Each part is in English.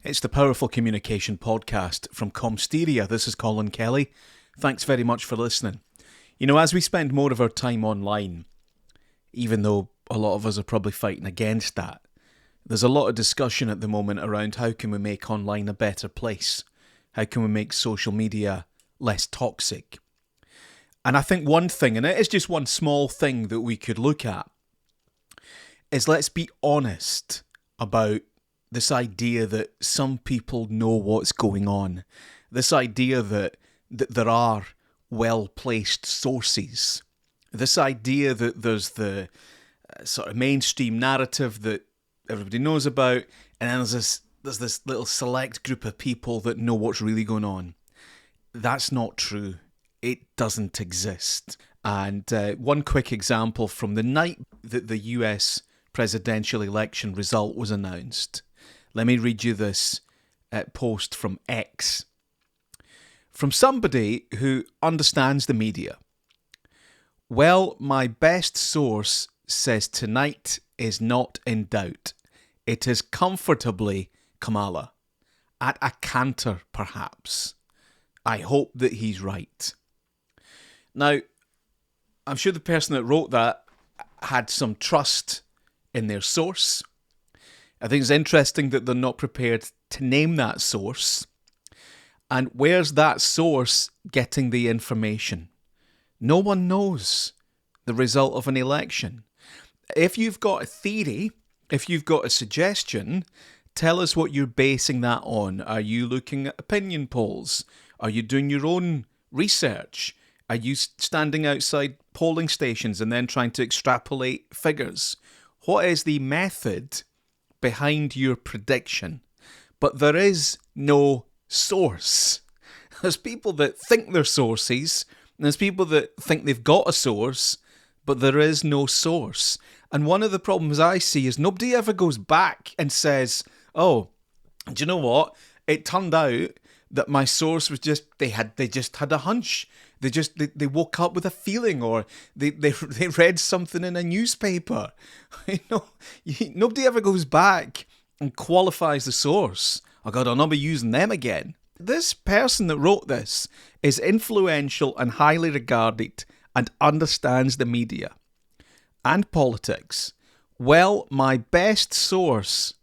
It's the Powerful Communication Podcast from Comsteria. This is Colin Kelly. Thanks very much for listening. You know, as we spend more of our time online, even though a lot of us are probably fighting against that, there's a lot of discussion at the moment around how can we make online a better place? How can we make social media less toxic? And I think one thing, and it is just one small thing that we could look at, is let's be honest about this idea that some people know what's going on. This idea that there are well-placed sources. This idea that there's the sort of mainstream narrative that everybody knows about, and then there's this little select group of people that know what's really going on. That's not true. It doesn't exist. And one quick example from the night that the US presidential election result was announced. Let me read you this post from X. From somebody who understands the media. Well, my best source says tonight is not in doubt. It is comfortably Kamala. At a canter, perhaps. I hope that he's right. Now, I'm sure the person that wrote that had some trust in their source. I think it's interesting that they're not prepared to name that source. And where's that source getting the information? No one knows the result of an election. If you've got a theory, if you've got a suggestion, tell us what you're basing that on. Are you looking at opinion polls? Are you doing your own research? Are you standing outside polling stations and then trying to extrapolate figures? What is the method behind your prediction? But there is no source. There's people that think they're sources, and there's people that think they've got a source, but there is no source. And one of the problems I see is nobody ever goes back and says, oh, do you know what? It turned out that my source was just, they just had a hunch. They woke up with a feeling, or they read something in a newspaper. Nobody ever goes back and qualifies the source. Oh God, I'll not be using them again. This person that wrote this is influential and highly regarded and understands the media and politics. Well, my best source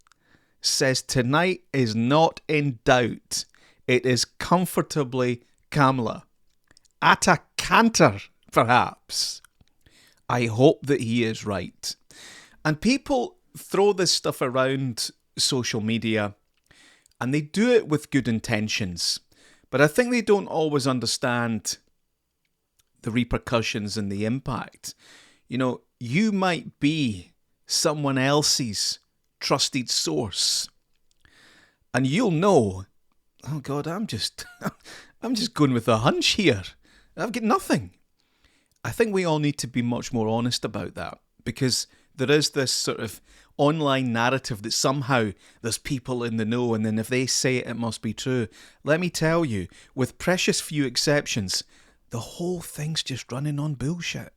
says tonight is not in doubt. It is comfortably Kamala. At a canter, perhaps. I hope that he is right. And people throw this stuff around social media, and they do it with good intentions. But I think they don't always understand the repercussions and the impact. You know, you might be someone else's trusted source, and you'll know, oh God, I'm just going with a hunch here. I've got nothing. I think we all need to be much more honest about that, because there is this sort of online narrative that somehow there's people in the know, and then if they say it, it must be true. Let me tell you, with precious few exceptions, the whole thing's just running on bullshit.